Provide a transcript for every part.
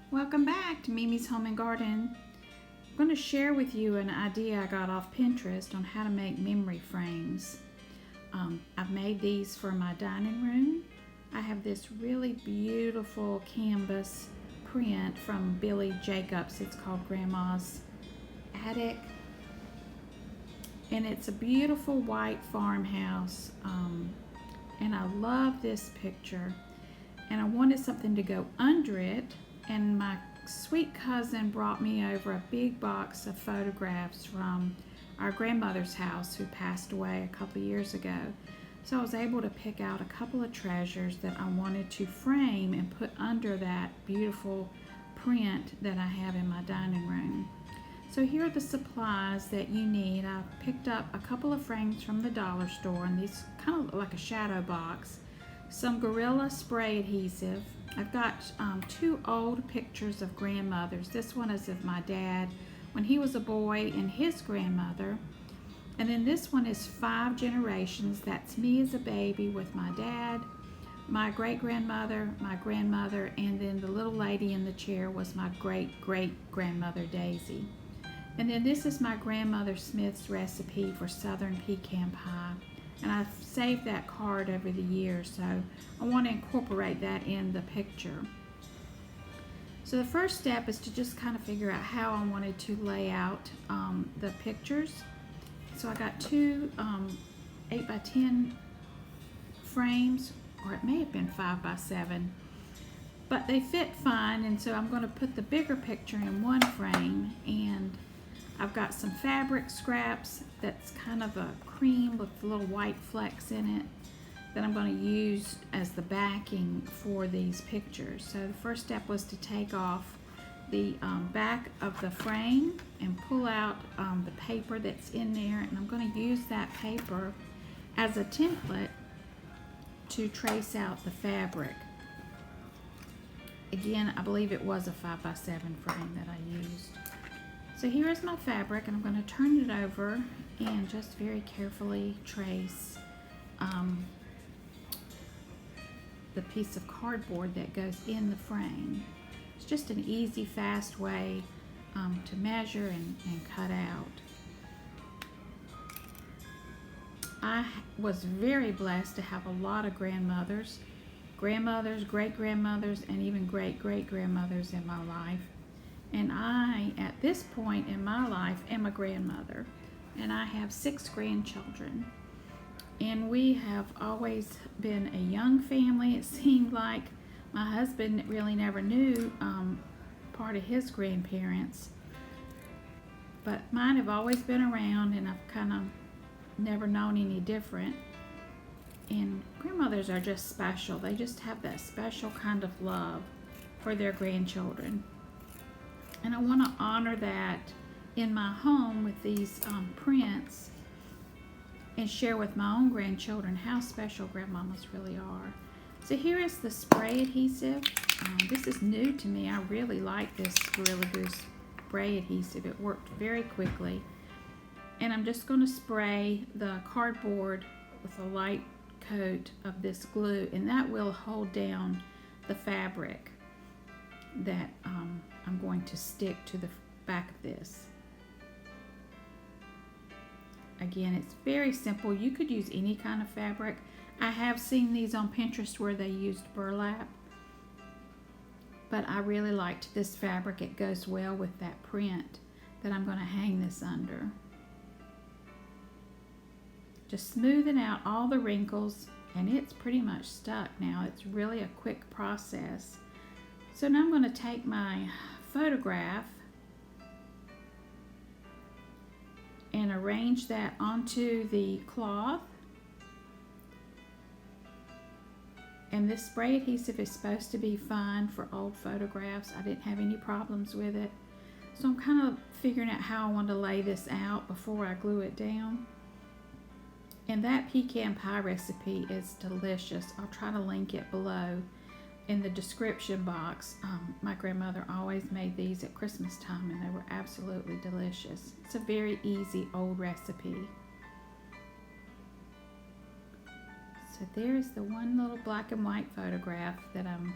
Welcome back to Mimi's Home and Garden. I'm going to share with you an idea I got off Pinterest on how to make memory frames. I've made these for my dining room. I have this really beautiful canvas print from Billy Jacobs. It's called Grandma's Attic. And it's a beautiful white farmhouse. And I love this picture. And I wanted something to go under it. And my sweet cousin brought me over a big box of photographs from our grandmother's house who passed away a couple years ago. So I was able to pick out a couple of treasures that I wanted to frame and put under that beautiful print that I have in my dining room. So here are the supplies that you need. I picked up a couple of frames from the dollar store, and these kind of look like a shadow box. Some Gorilla spray adhesive. I've got two old pictures of grandmothers. This one is of my dad when he was a boy and his grandmother. And then this one is 5 generations. That's me as a baby with my dad, my great-grandmother, my grandmother, and then the little lady in the chair was my great-great-grandmother Daisy. And then this is my grandmother Smith's recipe for southern pecan pie. And I've saved that card over the years, so I want to incorporate that in the picture. So the first step is to just kind of figure out how I wanted to lay out the pictures. So I got two 8x10 frames, or it may have been 5x7, but they fit fine, and so I'm going to put the bigger picture in one frame. And I've got some fabric scraps that's kind of a cream with little white flecks in it that I'm going to use as the backing for these pictures. So the first step was to take off the back of the frame and pull out the paper that's in there, and I'm going to use that paper as a template to trace out the fabric. Again, I believe it was a 5x7 frame that I used. So here is my fabric, and I'm going to turn it over and just very carefully trace the piece of cardboard that goes in the frame. It's just an easy, fast way to measure and cut out. I was very blessed to have a lot of grandmothers, great-grandmothers, and even great-great-grandmothers in my life. And I, at this point in my life, am a grandmother, and I have 6 grandchildren. And we have always been a young family. It seemed like my husband really never knew part of his grandparents, but mine have always been around, and I've kind of never known any different. And grandmothers are just special. They just have that special kind of love for their grandchildren. And I want to honor that in my home with these prints and share with my own grandchildren how special grandmamas really are. So here is the spray adhesive. This is new to me. I really like this Gorilla Glue spray adhesive. It worked very quickly. And I'm just going to spray the cardboard with a light coat of this glue, and that will hold down the fabric that I'm going to stick to the back of this. Again, it's very simple. You could use any kind of fabric. I have seen these on Pinterest where they used burlap, but I really liked this fabric. It goes well with that print that I'm going to hang this under. Just smoothing out all the wrinkles, and it's pretty much stuck now. It's really a quick process. So now I'm going to take my photograph and arrange that onto the cloth. And this spray adhesive is supposed to be fine for old photographs. I didn't have any problems with it. So I'm kind of figuring out how I want to lay this out before I glue it down. And that pecan pie recipe is delicious. I'll try to link it below in the description box. My grandmother always made these at Christmas time, and they were absolutely delicious. It's a very easy old recipe. So there's the one little black and white photograph that I'm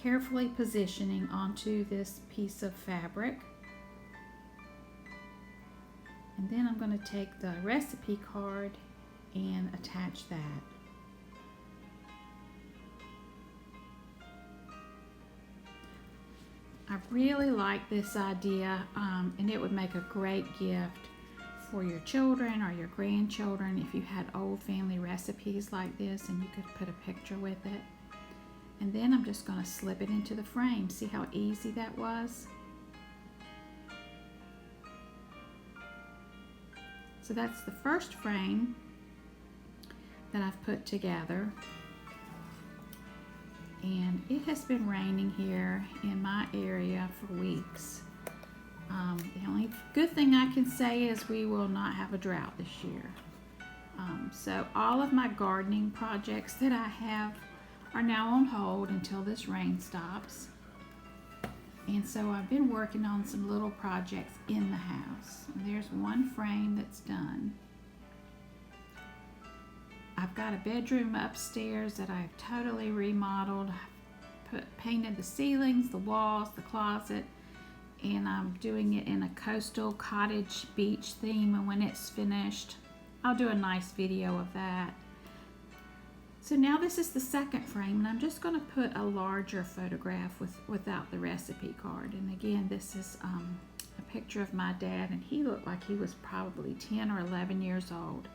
carefully positioning onto this piece of fabric. And then I'm going to take the recipe card and attach that. I really like this idea, and it would make a great gift for your children or your grandchildren if you had old family recipes like this and you could put a picture with it. And then I'm just going to slip it into the frame. See how easy that was? So that's the first frame that I've put together. And it has been raining here in my area for weeks. The only good thing I can say is we will not have a drought this year. So all of my gardening projects that I have are now on hold until this rain stops. And so I've been working on some little projects in the house. There's one frame that's done. I've got a bedroom upstairs that I've totally remodeled. Painted the ceilings, the walls, the closet, and I'm doing it in a coastal cottage beach theme, and when it's finished, I'll do a nice video of that. So now this is the second frame, and I'm just going to put a larger photograph without the recipe card. And again, this is a picture of my dad, and he looked like he was probably 10 or 11 years old.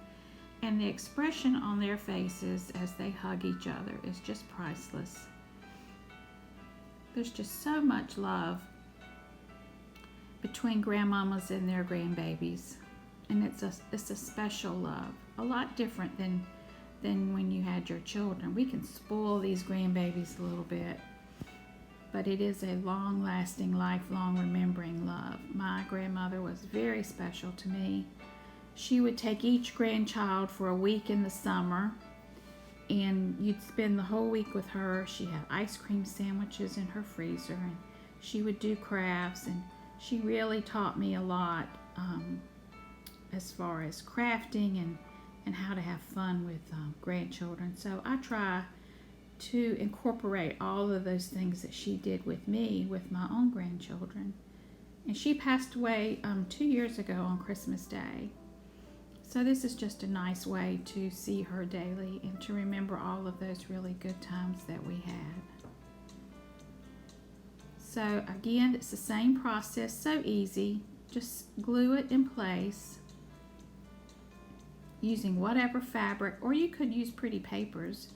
And the expression on their faces as they hug each other is just priceless. There's just so much love between grandmamas and their grandbabies. And it's a special love. A lot different than when you had your children. We can spoil these grandbabies a little bit, but it is a long-lasting, lifelong remembering love. My grandmother was very special to me. She would take each grandchild for a week in the summer, and you'd spend the whole week with her. She had ice cream sandwiches in her freezer, and she would do crafts, and she really taught me a lot as far as crafting and how to have fun with grandchildren. So I try to incorporate all of those things that she did with me with my own grandchildren. And she passed away 2 years ago on Christmas Day. So this is just a nice way to see her daily and to remember all of those really good times that we had. So again, it's the same process, so easy. Just glue it in place using whatever fabric, or you could use pretty papers.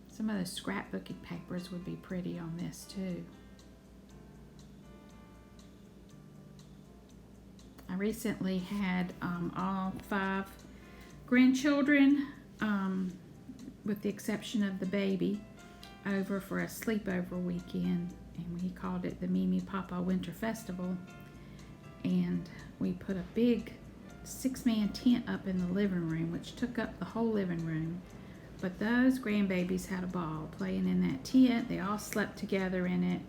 Some of the scrapbooking papers would be pretty on this too. I recently had all 5 grandchildren, with the exception of the baby, over for a sleepover weekend, and we called it the Mimi Papa Winter Festival. And we put a big 6-man tent up in the living room, which took up the whole living room. But those grandbabies had a ball playing in that tent. They all slept together in it,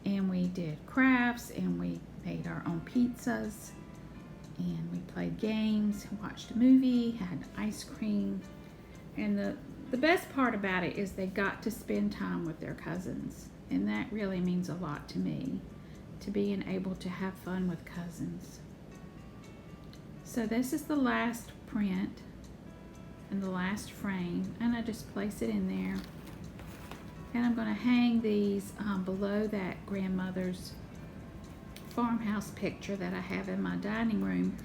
and we did crafts, and we made our own pizzas, and we played games, watched a movie, had ice cream. And the best part about it is they got to spend time with their cousins, and that really means a lot to me, to being able to have fun with cousins. So this is the last print and the last frame, and I just place it in there. And I'm going to hang these below that grandmother's farmhouse picture that I have in my dining room.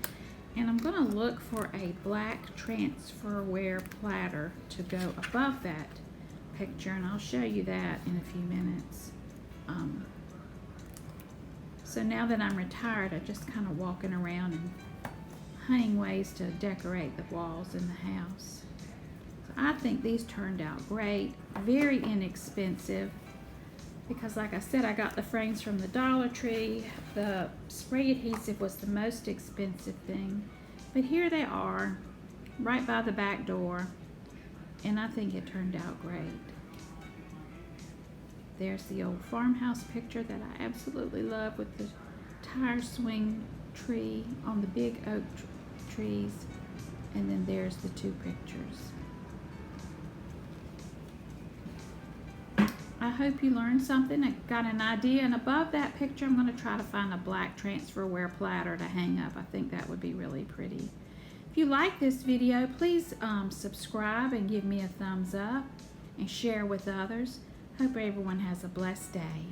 And I'm going to look for a black transferware platter to go above that picture, and I'll show you that in a few minutes. So now that I'm retired, I'm just kind of walking around and hunting ways to decorate the walls in the house. So I think these turned out great, very inexpensive, because like I said, I got the frames from the Dollar Tree. The spray adhesive was the most expensive thing, but here they are right by the back door, and I think it turned out great. There's the old farmhouse picture that I absolutely love with the tire swing tree on the big oak trees, and then there's the 2 pictures. I hope you learned something and got an idea. And above that picture, I'm going to try to find a black transferware platter to hang up. I think that would be really pretty. If you like this video, please subscribe and give me a thumbs up and share with others. Hope everyone has a blessed day.